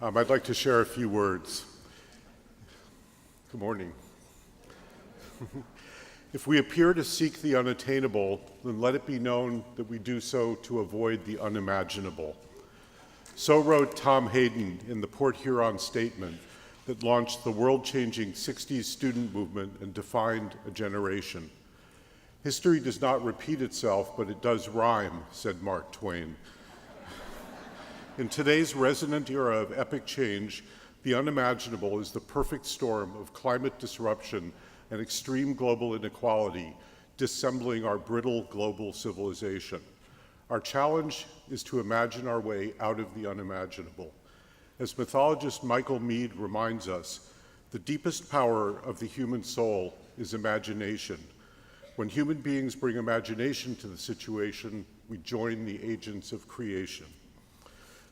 I'd like to share a few words. Good morning. If we appear to seek the unattainable, then let it be known that we do so to avoid the unimaginable. So wrote Tom Hayden in the Port Huron Statement that launched the world-changing 60s student movement and defined a generation. History does not repeat itself, but it does rhyme, said Mark Twain. In today's resonant era of epic change, the unimaginable is the perfect storm of climate disruption and extreme global inequality, dissembling our brittle global civilization. Our challenge is to imagine our way out of the unimaginable. As mythologist Michael Meade reminds us, the deepest power of the human soul is imagination. When human beings bring imagination to the situation, we join the agents of creation.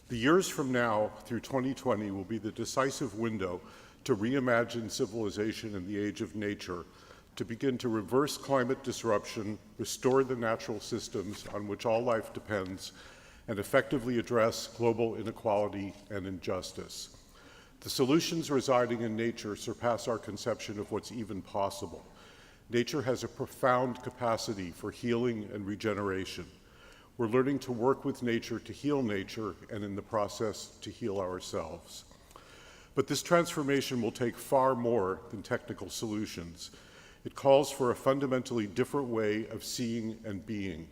The years from now through 2020 will be the decisive window to reimagine civilization in the age of nature, to begin to reverse climate disruption, restore the natural systems on which all life depends, and effectively address global inequality and injustice. The solutions residing in nature surpass our conception of what's even possible. Nature has a profound capacity for healing and regeneration. We're learning to work with nature to heal nature, and in the process, to heal ourselves. But this transformation will take far more than technical solutions. It calls for a fundamentally different way of seeing and being.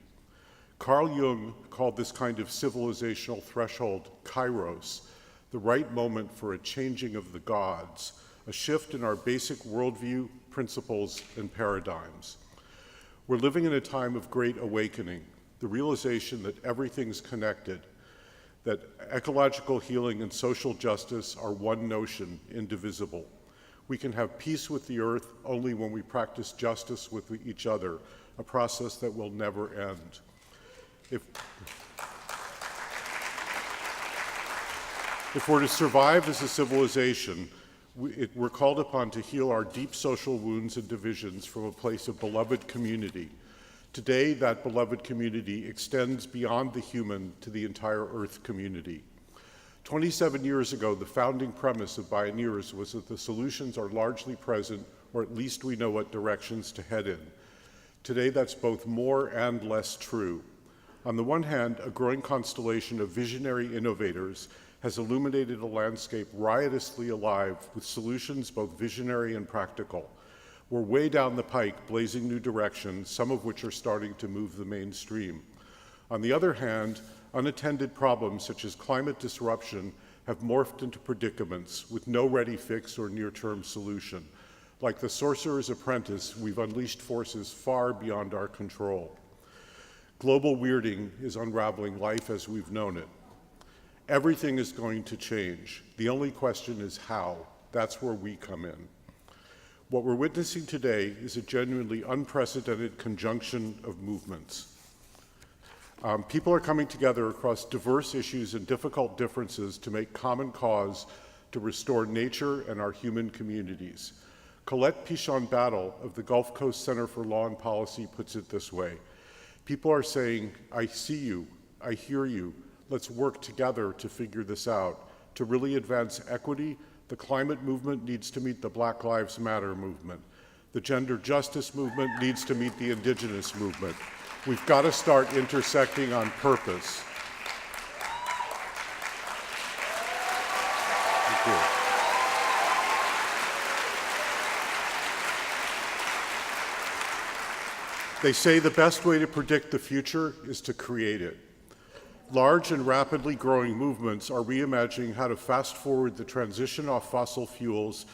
Carl Jung called this kind of civilizational threshold kairos, the right moment for a changing of the gods, a shift in our basic worldview, principles, and paradigms. We're living in a time of great awakening, the realization that everything's connected, that ecological healing and social justice are one notion, indivisible. We can have peace with the earth only when we practice justice with each other, a process that will never end. If we're to survive as a civilization, we're called upon to heal our deep social wounds and divisions from a place of beloved community. Today, that beloved community extends beyond the human to the entire Earth community. 27 years ago, the founding premise of Bioneers was that the solutions are largely present, or at least we know what directions to head in. Today, that's both more and less true. On the one hand, a growing constellation of visionary innovators has illuminated a landscape riotously alive with solutions both visionary and practical. We're way down the pike, blazing new directions, some of which are starting to move the mainstream. On the other hand, unattended problems such as climate disruption have morphed into predicaments with no ready fix or near-term solution. Like the sorcerer's apprentice, we've unleashed forces far beyond our control. Global weirding is unraveling life as we've known it. Everything is going to change. The only question is how. That's where we come in. What we're witnessing today is a genuinely unprecedented conjunction of movements. People are coming together across diverse issues and difficult differences to make common cause to restore nature and our human communities. Colette Pichon-Battle of the Gulf Coast Center for Law and Policy puts it this way: people are saying, I see you, I hear you, let's work together to figure this out. To really advance equity, the climate movement needs to meet the Black Lives Matter movement. The gender justice movement needs to meet the indigenous movement. We've got to start intersecting on purpose. Thank you. They say the best way to predict the future is to create it. Large and rapidly growing movements are reimagining how to fast forward the transition off fossil fuels,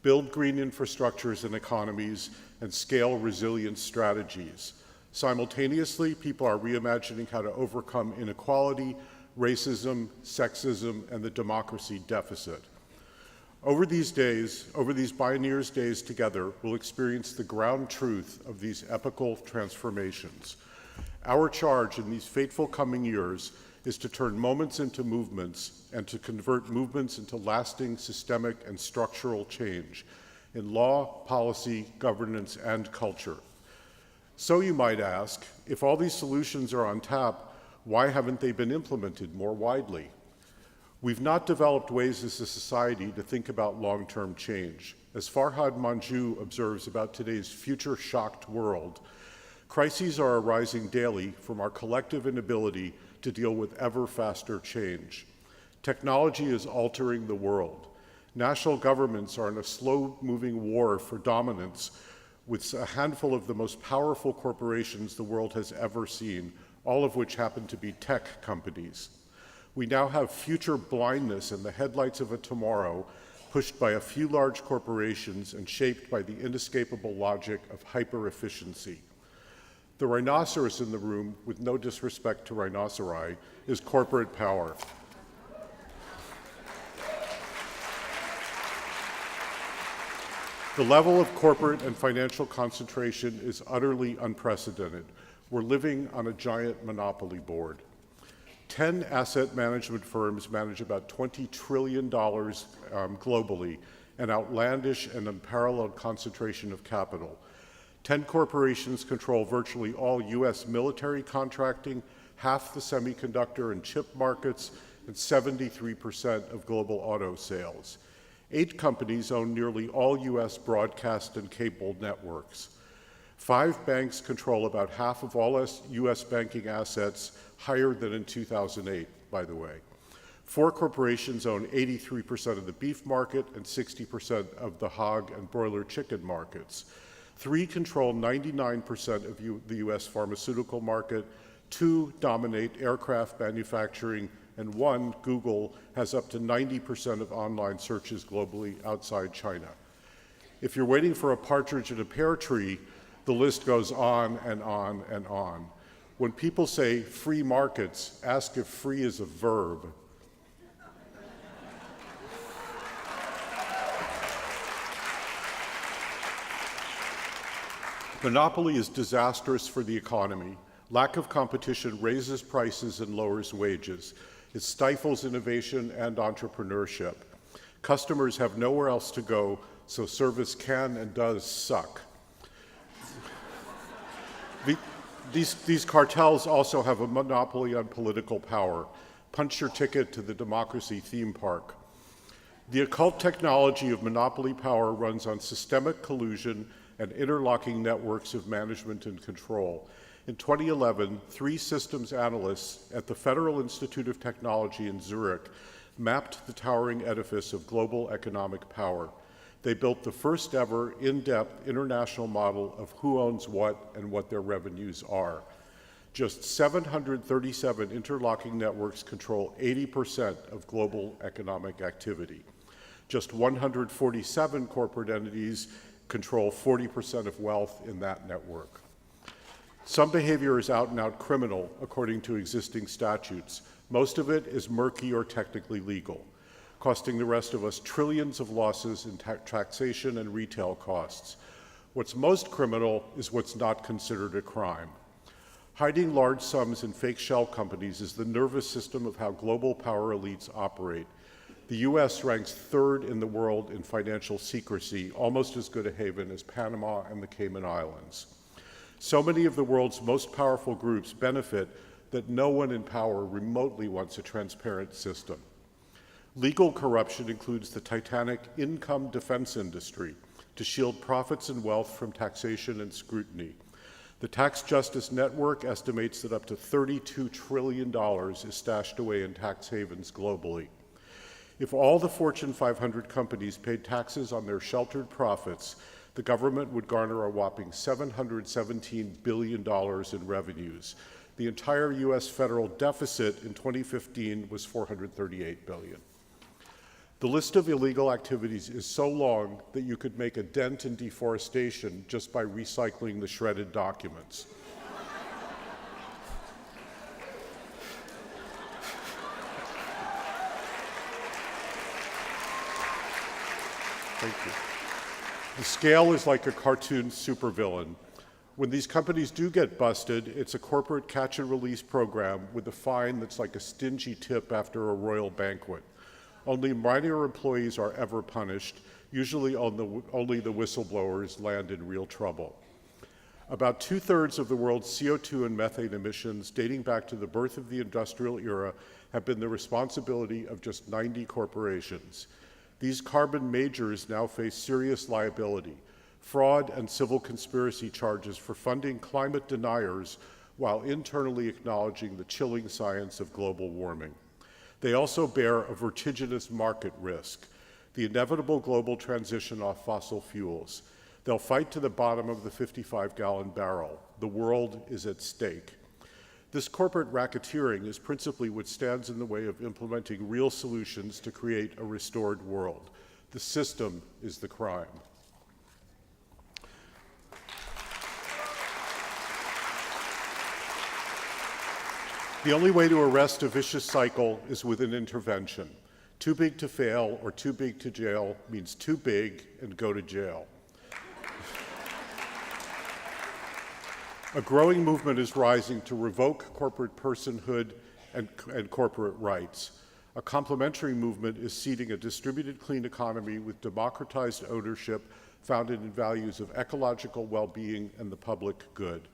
build green infrastructures and economies, and scale resilience strategies. Simultaneously, people are reimagining how to overcome inequality, racism, sexism, and the democracy deficit. Over these Bioneers days together, we'll experience the ground truth of these epical transformations. Our charge in these fateful coming years is to turn moments into movements and to convert movements into lasting systemic and structural change in law, policy, governance, and culture. So you might ask, if all these solutions are on tap, why haven't they been implemented more widely? We've not developed ways as a society to think about long-term change. As Farhad Manjoo observes about today's future-shocked world, crises are arising daily from our collective inability to deal with ever faster change. Technology is altering the world. National governments are in a slow-moving war for dominance with a handful of the most powerful corporations the world has ever seen, all of which happen to be tech companies. We now have future blindness in the headlights of a tomorrow pushed by a few large corporations and shaped by the inescapable logic of hyper-efficiency. The rhinoceros in the room, with no disrespect to rhinoceri, is corporate power. The level of corporate and financial concentration is utterly unprecedented. We're living on a giant monopoly board. 10 asset management firms manage about $20 trillion globally, an outlandish and unparalleled concentration of capital. 10 corporations control virtually all US military contracting, half the semiconductor and chip markets, and 73% of global auto sales. 8 companies own nearly all US broadcast and cable networks. 5 banks control about half of all US banking assets, higher than in 2008, by the way. 4 corporations own 83% of the beef market and 60% of the hog and broiler chicken markets. 3 control 99% of the US pharmaceutical market. 2 dominate aircraft manufacturing, and 1, Google, has up to 90% of online searches globally outside China. If you're waiting for a partridge in a pear tree, the list goes on and on and on. When people say free markets, ask if free is a verb. Monopoly is disastrous for the economy. Lack of competition raises prices and lowers wages. It stifles innovation and entrepreneurship. Customers have nowhere else to go, so service can and does suck. These cartels also have a monopoly on political power. Punch your ticket to the democracy theme park. The occult technology of monopoly power runs on systemic collusion and interlocking networks of management and control. In 2011, 3 systems analysts at the Federal Institute of Technology in Zurich mapped the towering edifice of global economic power. They built the first ever in-depth international model of who owns what and what their revenues are. Just 737 interlocking networks control 80% of global economic activity. Just 147 corporate entities control 40% of wealth in that network. Some behavior is out and out criminal, according to existing statutes. Most of it is murky or technically legal, costing the rest of us trillions of losses in taxation and retail costs. What's most criminal is what's not considered a crime. Hiding large sums in fake shell companies is the nervous system of how global power elites operate. The US ranks 3rd in the world in financial secrecy, almost as good a haven as Panama and the Cayman Islands. So many of the world's most powerful groups benefit that no one in power remotely wants a transparent system. Legal corruption includes the titanic income defense industry to shield profits and wealth from taxation and scrutiny. The Tax Justice Network estimates that up to $32 trillion is stashed away in tax havens globally. If all the Fortune 500 companies paid taxes on their sheltered profits, the government would garner a whopping $717 billion in revenues. The entire US federal deficit in 2015 was $438 billion. The list of illegal activities is so long that you could make a dent in deforestation just by recycling the shredded documents. Thank you. The scale is like a cartoon supervillain. When these companies do get busted, it's a corporate catch-and-release program with a fine that's like a stingy tip after a royal banquet. Only minor employees are ever punished. Usually only the whistleblowers land in real trouble. About 2/3 of the world's CO2 and methane emissions dating back to the birth of the industrial era have been the responsibility of just 90 corporations. These carbon majors now face serious liability, fraud and civil conspiracy charges for funding climate deniers while internally acknowledging the chilling science of global warming. They also bear a vertiginous market risk, the inevitable global transition off fossil fuels. They'll fight to the bottom of the 55-gallon barrel. The world is at stake. This corporate racketeering is principally what stands in the way of implementing real solutions to create a restored world. The system is the crime. The only way to arrest a vicious cycle is with an intervention. Too big to fail or too big to jail means too big and go to jail. A growing movement is rising to revoke corporate personhood and corporate rights. A complementary movement is seeding a distributed clean economy with democratized ownership founded in values of ecological well-being and the public good.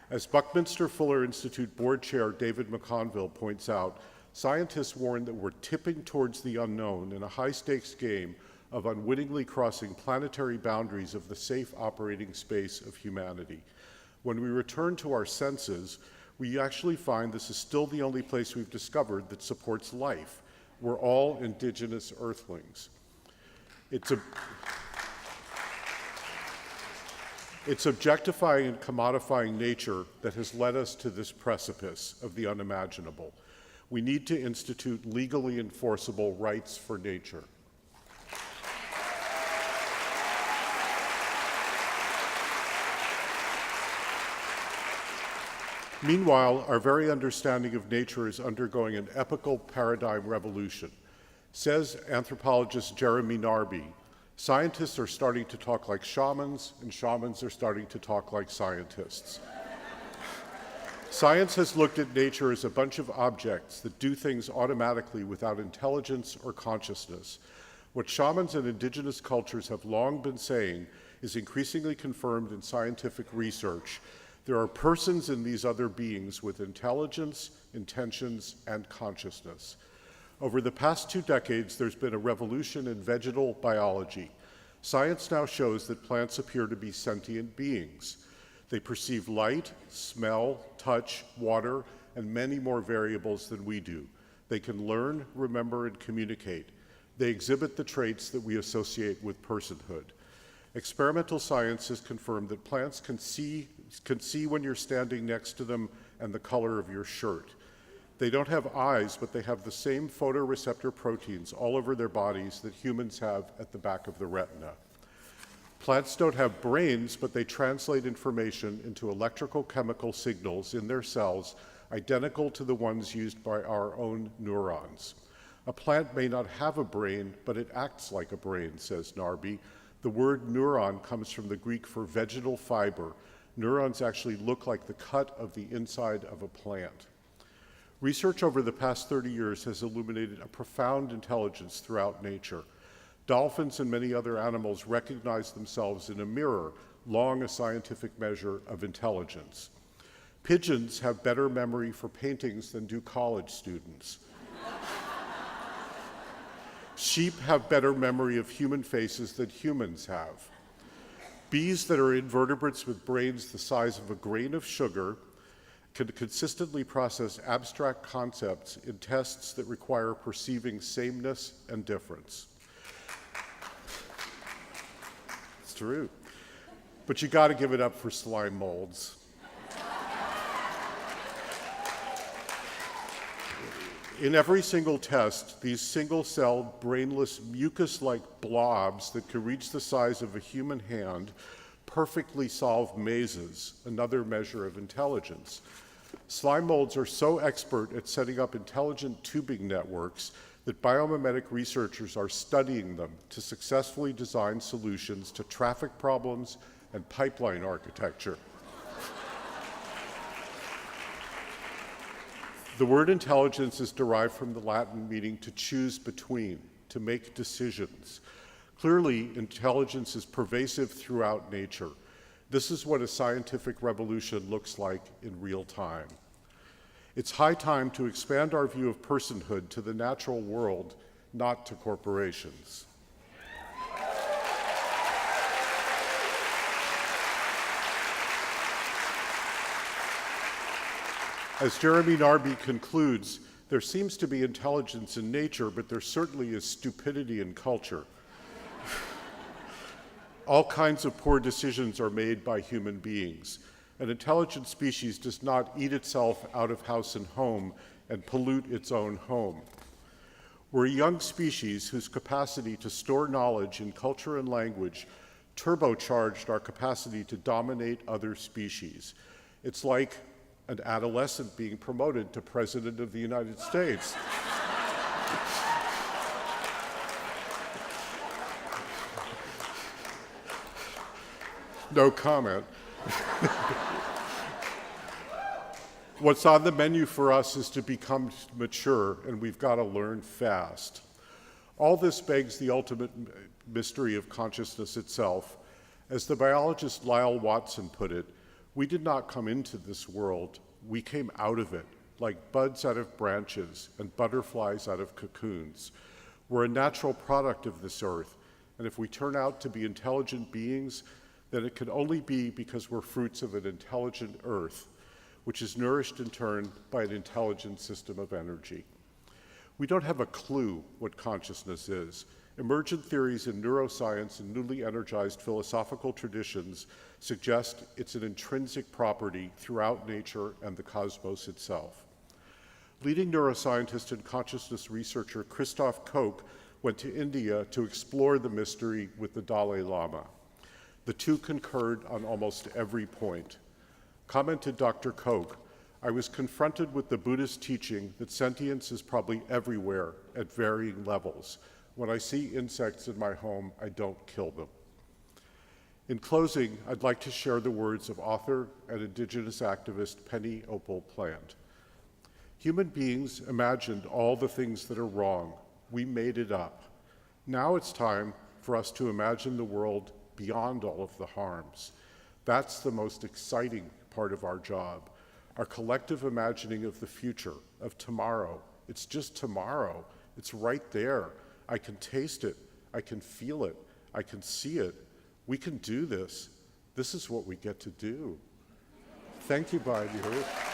As Buckminster Fuller Institute Board Chair David McConville points out, scientists warn that we're tipping towards the unknown in a high-stakes game of unwittingly crossing planetary boundaries of the safe operating space of humanity. When we return to our senses, we actually find this is still the only place we've discovered that supports life. We're all indigenous earthlings. It's objectifying and commodifying nature that has led us to this precipice of the unimaginable. We need to institute legally enforceable rights for nature. Meanwhile, our very understanding of nature is undergoing an epochal paradigm revolution. Says anthropologist Jeremy Narby, scientists are starting to talk like shamans, and shamans are starting to talk like scientists. Science has looked at nature as a bunch of objects that do things automatically without intelligence or consciousness. What shamans and indigenous cultures have long been saying is increasingly confirmed in scientific research. There are persons in these other beings with intelligence, intentions, and consciousness. Over the past 2 decades, there's been a revolution in vegetal biology. Science now shows that plants appear to be sentient beings. They perceive light, smell, touch, water, and many more variables than we do. They can learn, remember, and communicate. They exhibit the traits that we associate with personhood. Experimental science has confirmed that plants can see when you're standing next to them and the color of your shirt. They don't have eyes, but they have the same photoreceptor proteins all over their bodies that humans have at the back of the retina. Plants don't have brains, but they translate information into electrical chemical signals in their cells identical to the ones used by our own neurons. A plant may not have a brain, but it acts like a brain, says Narby. The word neuron comes from the Greek for vegetal fiber. Neurons actually look like the cut of the inside of a plant. Research over the past 30 years has illuminated a profound intelligence throughout nature. Dolphins and many other animals recognize themselves in a mirror, long a scientific measure of intelligence. Pigeons have better memory for paintings than do college students. Sheep have better memory of human faces than humans have. Bees that are invertebrates with brains the size of a grain of sugar can consistently process abstract concepts in tests that require perceiving sameness and difference. It's true. But you got to give it up for slime molds. In every single test, these single-celled, brainless, mucus-like blobs that can reach the size of a human hand perfectly solve mazes, another measure of intelligence. Slime molds are so expert at setting up intelligent tubing networks that biomimetic researchers are studying them to successfully design solutions to traffic problems and pipeline architecture. The word intelligence is derived from the Latin meaning to choose between, to make decisions. Clearly, intelligence is pervasive throughout nature. This is what a scientific revolution looks like in real time. It's high time to expand our view of personhood to the natural world, not to corporations. As Jeremy Narby concludes, there seems to be intelligence in nature, but there certainly is stupidity in culture. All kinds of poor decisions are made by human beings. An intelligent species does not eat itself out of house and home and pollute its own home. We're a young species whose capacity to store knowledge in culture and language turbocharged our capacity to dominate other species. It's like an adolescent being promoted to President of the United States. No comment. What's on the menu for us is to become mature, and we've got to learn fast. All this begs the ultimate mystery of consciousness itself. As the biologist Lyle Watson put it, we did not come into this world, we came out of it, like buds out of branches and butterflies out of cocoons. We're a natural product of this earth, and if we turn out to be intelligent beings, then it can only be because we're fruits of an intelligent earth, which is nourished in turn by an intelligent system of energy. We don't have a clue what consciousness is. Emergent theories in neuroscience and newly energized philosophical traditions suggest it's an intrinsic property throughout nature and the cosmos itself. Leading neuroscientist and consciousness researcher Christoph Koch went to India to explore the mystery with the Dalai Lama. The two concurred on almost every point. Commented Dr. Koch, I was confronted with the Buddhist teaching that sentience is probably everywhere at varying levels. When I see insects in my home, I don't kill them. In closing, I'd like to share the words of author and Indigenous activist Penny Opal Plant. Human beings imagined all the things that are wrong. We made it up. Now it's time for us to imagine the world beyond all of the harms. That's the most exciting part of our job, our collective imagining of the future, of tomorrow. It's just tomorrow. It's right there. I can taste it. I can feel it. I can see it. We can do this. This is what we get to do. Thank you, Bioneers.